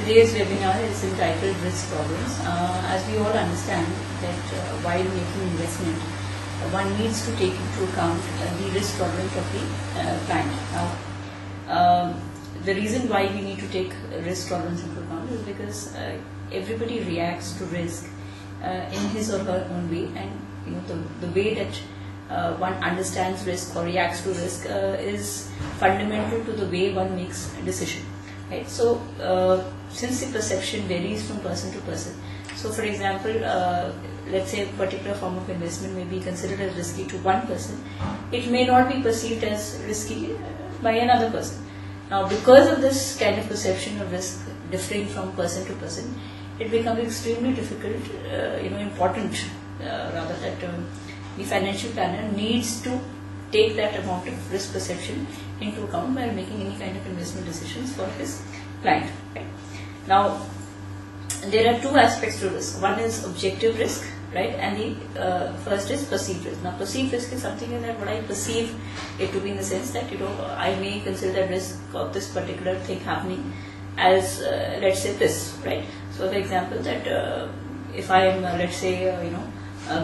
Today's webinar is entitled Risk Tolerance. As we all understand that while making investment, one needs to take into account the risk tolerance of the client. Now, the reason why we need to take risk tolerance into account is because everybody reacts to risk in his or her own way, and the way that one understands risk or reacts to risk is fundamental to the way one makes a decision. Right? So, since the perception varies from person to person, so for example, let's say a particular form of investment may be considered as risky to one person, it may not be perceived as risky by another person. Now, because of this kind of perception of risk differing from person to person, it becomes extremely difficult, important rather, that the financial planner needs to take that amount of risk perception into account while making any kind of investment decisions for his client. Right? Now, there are two aspects to risk. One is objective risk, right, and the first is perceived risk. Now, perceived risk is something that what I perceive it to be, in the sense that I may consider the risk of this particular thing happening as let's say this, right. So, for example, that if I am let's say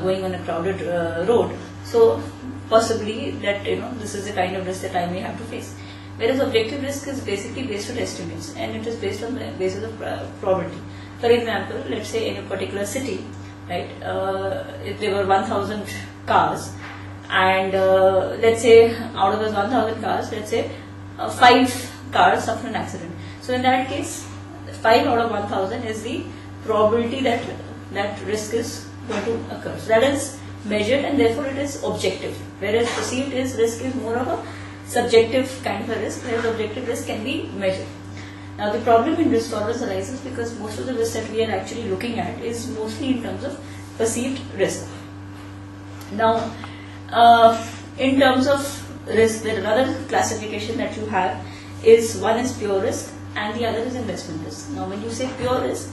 going on a crowded road, so possibly that this is the kind of risk that I may have to face. Whereas objective risk is basically based on estimates, and it is based on the basis of probability. For example, let's say in a particular city, right, if there were 1,000 cars, and let's say out of those 1,000 cars, let's say 5 cars suffer an accident. So in that case, 5 out of 1,000 is the probability that risk is going to occur. So that is measured, and therefore it is objective. Whereas perceived risk is more of a subjective kind of a risk, whereas objective risk can be measured. Now, the problem in risk tolerance arises because most of the risk that we are actually looking at is mostly in terms of perceived risk. Now, in terms of risk, the other classification that you have is, one is pure risk and the other is investment risk. Now, when you say pure risk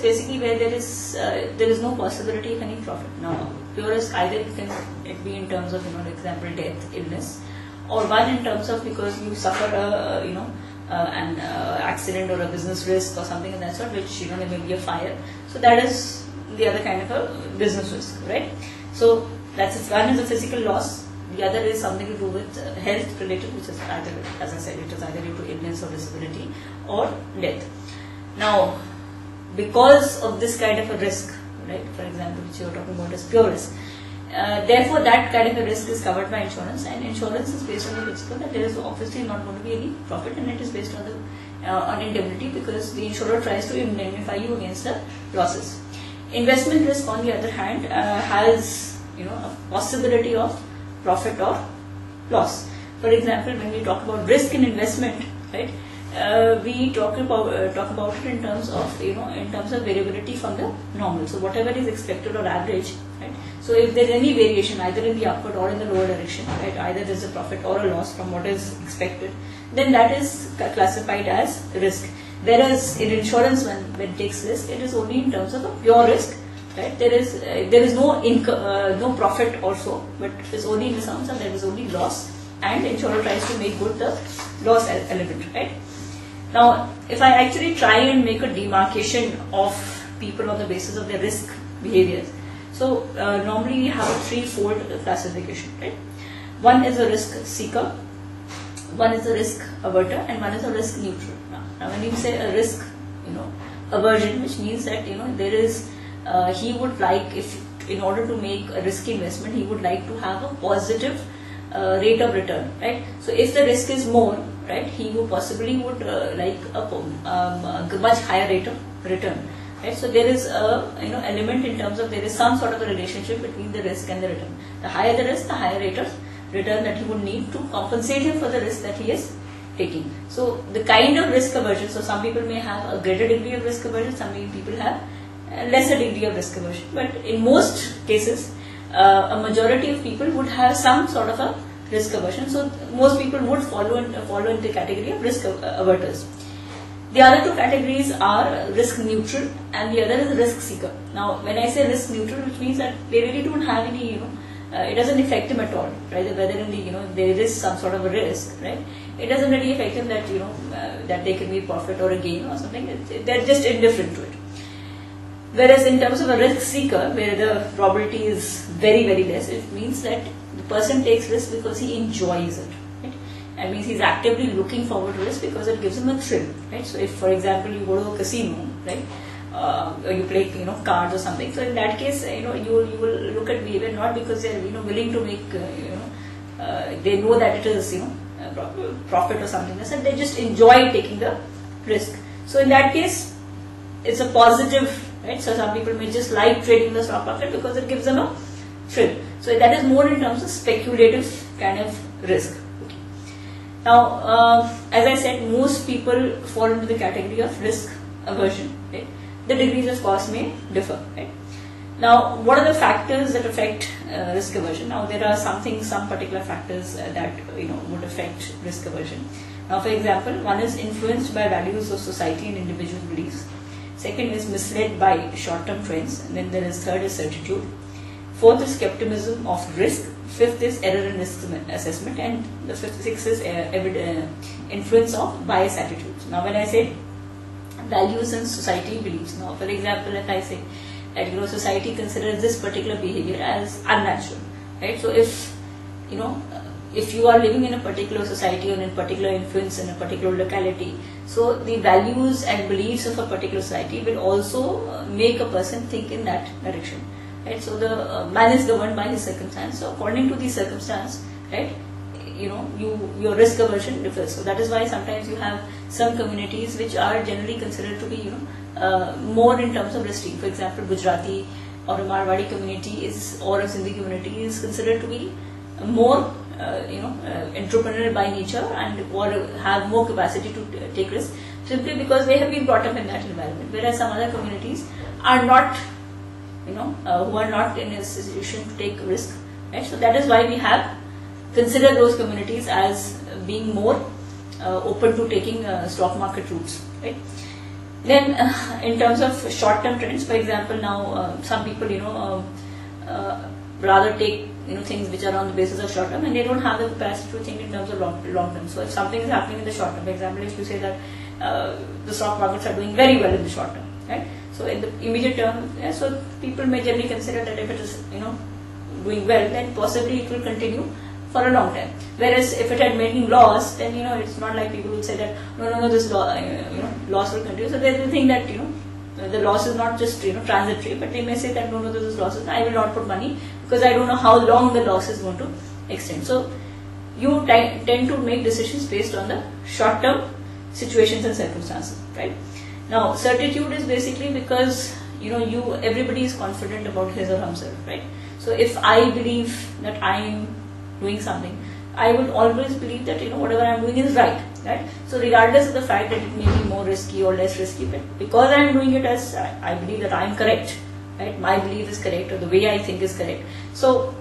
basically where there is no possibility of any profit. Now, pure risk either it be in terms of for example death, illness, or one in terms of because you suffer an accident or a business risk or something of that sort, which there may be a fire. So that is the other kind of a business risk, right? So that's it. One is a physical loss. The other is something to do with health related, which is either, as I said, it is either due to illness or disability or death. Now, because of this kind of a risk, right, for example, which you are talking about as pure risk, therefore that kind of a risk is covered by insurance, and insurance is based on the principle that there is obviously not going to be any profit, and it is based on the on indemnity, because the insurer tries to indemnify you against the losses. Investment risk, on the other hand, has a possibility of profit or loss. For example, when we talk about risk in investment, right, we talk about it in terms of variability from the normal. So whatever is expected or average, right. So if there is any variation either in the upward or in the lower direction, right, either there is a profit or a loss from what is expected, then that is classified as risk. Whereas in insurance, when it takes risk, it is only in terms of a pure risk, right. There is no income, no profit also, but it is only in the sense that there is only loss, and insurer tries to make good the loss element, right. Now, if I actually try and make a demarcation of people on the basis of their risk behaviors, so normally we have a threefold classification, right? One is a risk seeker, one is a risk averter, and one is a risk neutral. Now when you say a risk, aversion, which means that there is he would like, if in order to make a risky investment, he would like to have a positive rate of return, right? So if the risk is more, right, he would possibly like a much higher rate of return, right? So there is a element in terms of there is some sort of a relationship between the risk and the return. The higher the risk, the higher rate of return that he would need to compensate him for the risk that he is taking. So the kind of risk aversion, so some people may have a greater degree of risk aversion, some people have a lesser degree of risk aversion, but in most cases a majority of people would have some sort of a risk aversion. So most people would follow in the category of risk averters. The other two categories are risk neutral and the other is risk seeker. Now when I say risk neutral, which means that they really don't have any it doesn't affect him at all, right? Whether in the, there is some sort of a risk, right? It doesn't really affect him that, that there can be profit or a gain or something. They're just indifferent to it. Whereas in terms of a risk seeker, where the probability is very, very less, it means that the person takes risk because he enjoys it, right? That means he's actively looking forward to risk because it gives him a thrill, right? So if, for example, you go to a casino, right, or you play, cards or something, so in that case, you will look at behavior not because they're, willing to make, they know that it is, profit or something, and they just enjoy taking the risk. So in that case, it's a positive. Right? So some people may just like trading the stock market because it gives them a thrill. So that is more in terms of speculative kind of risk. Okay. Now, as I said, most people fall into the category of risk aversion. Right? The degrees of course may differ. Right? Now, what are the factors that affect risk aversion? Now, there are some particular factors that would affect risk aversion. Now, for example, one is influenced by values of society and individual beliefs. Second is misled by short-term trends, and then there is third is certitude. Fourth is skepticism of risk. Fifth is error in risk assessment, and the sixth is influence of bias attitudes. Now, when I say values and society beliefs, now for example, if I say that society considers this particular behavior as unnatural, right? So if you are living in a particular society or in a particular influence in a particular locality, so the values and beliefs of a particular society will also make a person think in that direction, right? So the man is governed by his circumstance. So according to the circumstance, right, your risk aversion differs. So that is why sometimes you have some communities which are generally considered to be more in terms of risky. For example, Gujarati or a Marwadi community or a Sindhi community is considered to be more entrepreneurial by nature and or have more capacity to take risks simply because they have been brought up in that environment. Whereas some other communities are not, who are not in a situation to take risk. Right? So that is why we have considered those communities as being more open to taking stock market routes. Right? Then, in terms of short-term trends, for example, now some people, rather take things which are on the basis of short term, and they don't have the capacity to think in terms of long term. So if something is happening in the short term, for example, if you say that the stock markets are doing very well in the short term, right? So in the immediate term, so people may generally consider that if it is doing well, then possibly it will continue for a long time. Whereas if it had making loss, then it's not like people will say that no this loss will continue. So they will think that the loss is not just transitory, but they may say that no this is losses. I will not put money because I don't know how long the loss is going to extend. So you tend to make decisions based on the short-term situations and circumstances, right? Now, certitude is basically because everybody is confident about his or himself, right? So if I believe that I am doing something, I will always believe that whatever I am doing is right. So regardless of the fact that it may be more risky or less risky, but because I am doing it as I believe that I am correct, right? My belief is correct or the way I think is correct. So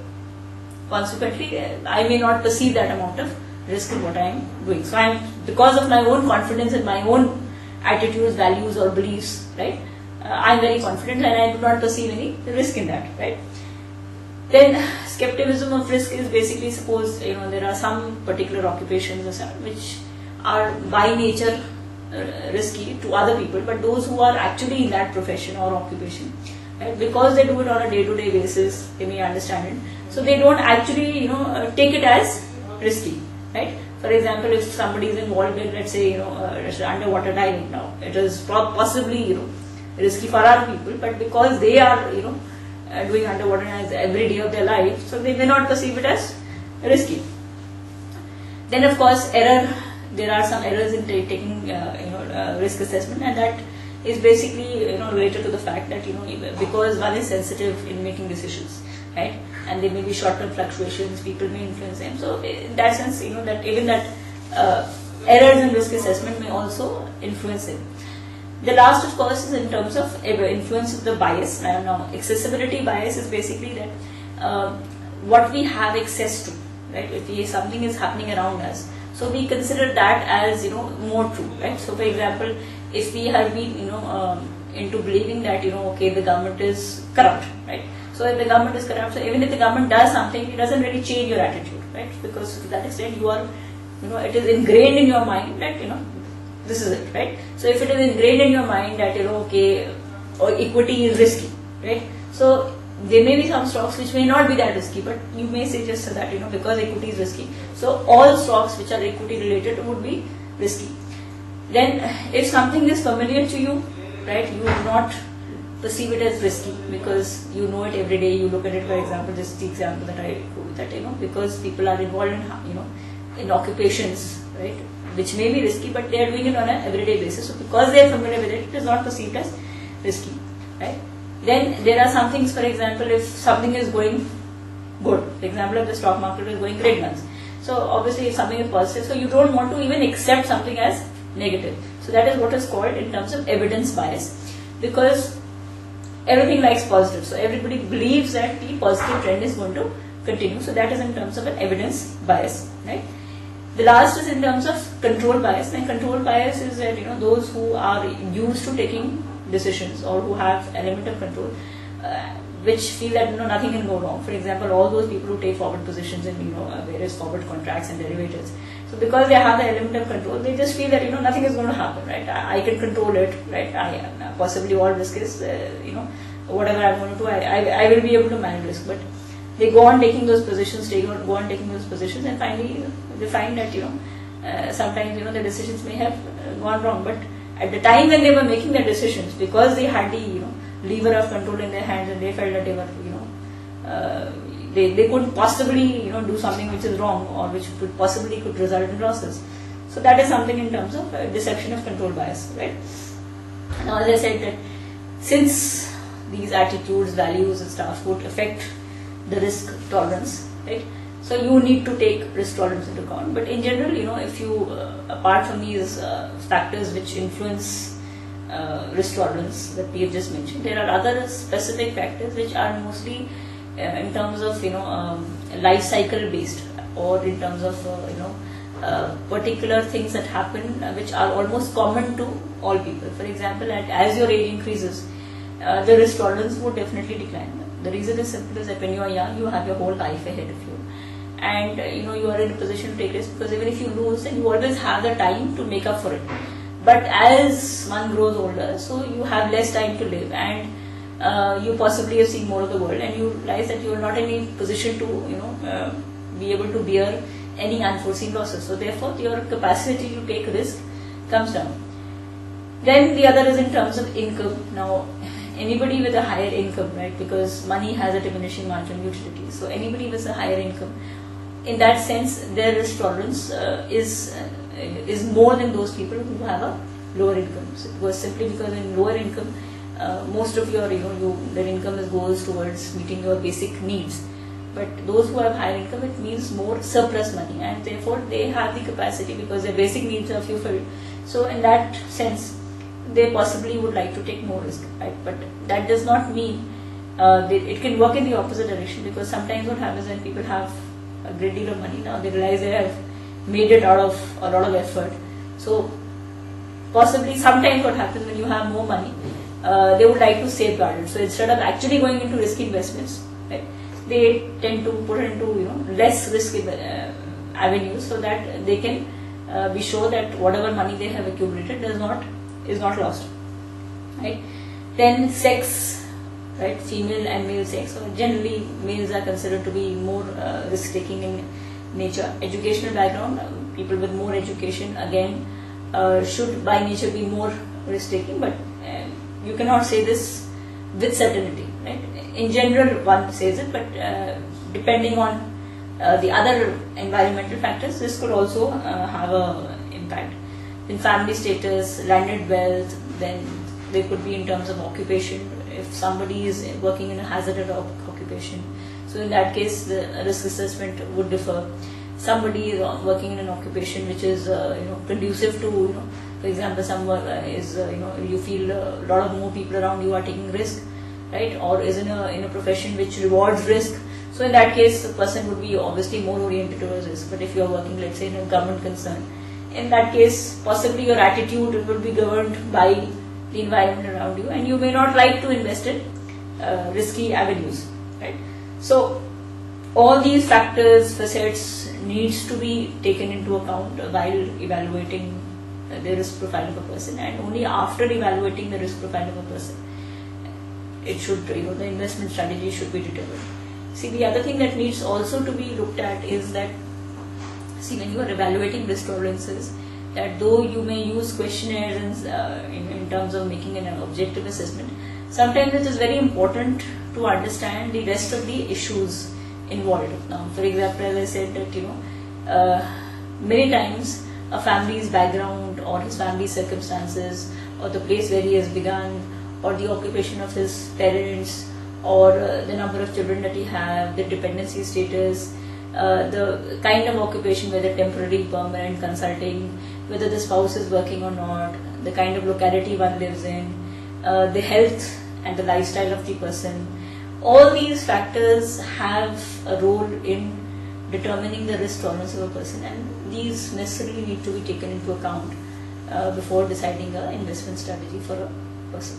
consequently, I may not perceive that amount of risk in what I am doing. So because of my own confidence in my own attitudes, values or beliefs, right? I am very confident and I do not perceive any risk in that, right? Then skepticism of risk is basically, suppose there are some particular occupations which are by nature risky to other people, but those who are actually in that profession or occupation, right, because they do it on a day-to-day basis, they may understand it, so they don't actually take it as risky, right? For example, if somebody is involved in, let's say underwater diving, now it is possibly risky for other people, but because they are doing underwater every day of their life, so they may not perceive it as risky. Then of course there are some errors in taking risk assessment, and that is basically related to the fact that because one is sensitive in making decisions, right, and there may be short-term fluctuations, people may influence them. So in that sense, that even that errors in risk assessment may also influence them. The last, of course, is in terms of influence of the bias. Now, accessibility bias is basically that what we have access to, right? If something is happening around us, so we consider that as more true, right? So, for example, if we have been into believing that okay, the government is corrupt, right? So if the government is corrupt, so even if the government does something, it doesn't really change your attitude, right? Because to that extent you are, it is ingrained in your mind that, this is it, right? So if it is ingrained in your mind that, okay, or equity is risky, right? So there may be some stocks which may not be that risky, but you may say just that, because equity is risky. So all stocks which are equity related would be risky. Then if something is familiar to you, right, you would not perceive it as risky because you know it every day. You look at it, for example, just the example that I quote, that, because people are involved in, in occupations, right, which may be risky, but they are doing it on an everyday basis. So because they are familiar with it, it is not perceived as risky, right? Then there are some things, for example, if something is going good, for example, if the stock market is going great guns, so obviously if something is positive, so you don't want to even accept something as negative. So that is what is called in terms of evidence bias, because everything likes positive. So everybody believes that the positive trend is going to continue. So that is in terms of an evidence bias, right? The last is in terms of control bias. And control bias is that, those who are used to taking decisions or who have element of control, which feel that nothing can go wrong. For example, all those people who take forward positions in various forward contracts and derivatives. So because they have the element of control, they just feel that nothing is going to happen, right? I can control it, right? I possibly all risk is whatever I'm going to do, I will be able to manage risk. But they go on taking those positions, and finally they find that sometimes the decisions may have gone wrong. But at the time when they were making their decisions, because they had the lever of control in their hands, and they felt that they were they couldn't possibly do something which is wrong or which could result in losses. So that is something in terms of deception of control bias, right? Now, as I said, that since these attitudes, values and stuff would affect the risk tolerance, right? So you need to take risk tolerance into account. But in general, if you, apart from these factors which influence risk tolerance that we have just mentioned, there are other specific factors which are mostly in terms of life cycle based, or in terms of particular things that happen which are almost common to all people. For example, as your age increases, the risk tolerance would definitely decline. The reason is simple, is that when you are young, you have your whole life ahead of you, and you are in a position to take risks, because even if you lose, then you always have the time to make up for it. But as one grows older, so you have less time to live, and you possibly have seen more of the world, and you realize that you are not in any position to be able to bear any unforeseen losses. So therefore your capacity to take risk comes down. Then the other is in terms of income. Now anybody with a higher income, right, because money has a diminishing marginal utility, so anybody with a higher income, in that sense their risk tolerance is more than those people who have a lower income. So it was simply because in lower income, most of your their income goes towards meeting your basic needs. But those who have higher income, it means more surplus money, and therefore they have the capacity, because their basic needs are fulfilled. So in that sense, they possibly would like to take more risk, right? But that does not mean it can work in the opposite direction, because sometimes what happens when people have a great deal of money, now they realize they have made it out of a lot of effort. So possibly sometimes what happens when you have more money, they would like to safeguard it. So instead of actually going into risky investments, right, they tend to put into less risky avenues, so that they can be sure that whatever money they have accumulated is not lost, right? Then sex, right, female and male sex. So generally males are considered to be more risk taking in nature. Educational background, people with more education again should by nature be more risk taking, but you cannot say this with certainty, right? In general one says it, but depending on the other environmental factors, this could also have an impact. In family status, landed wealth, then they could be in terms of occupation. If somebody is working in a hazardous occupation, so in that case the risk assessment would differ. Somebody is working in an occupation which is conducive to for example, someone is you feel a lot of more people around you are taking risk, right, or is in a profession which rewards risk. So in that case, the person would be obviously more oriented towards risk. But if you are working, let's say, in a government concern, in that case, possibly your attitude will be governed by the environment around you, and you may not like to invest in risky avenues, right? So all these factors, facets needs to be taken into account while evaluating the risk profile of a person, and only after evaluating the risk profile of a person, it should, the investment strategy should be determined. See, the other thing that needs also to be looked at is that, see, when you are evaluating risk tolerances, that though you may use questionnaires in terms of making an objective assessment, sometimes it is very important to understand the rest of the issues involved. Now, for example, as I said that, many times a family's background or his family's circumstances or the place where he has begun or the occupation of his parents or the number of children that he have, the dependency status, the kind of occupation, whether temporary, permanent, consulting, whether the spouse is working or not, the kind of locality one lives in, the health and the lifestyle of the person. All these factors have a role in determining the risk tolerance of a person, and these necessarily need to be taken into account before deciding an investment strategy for a person.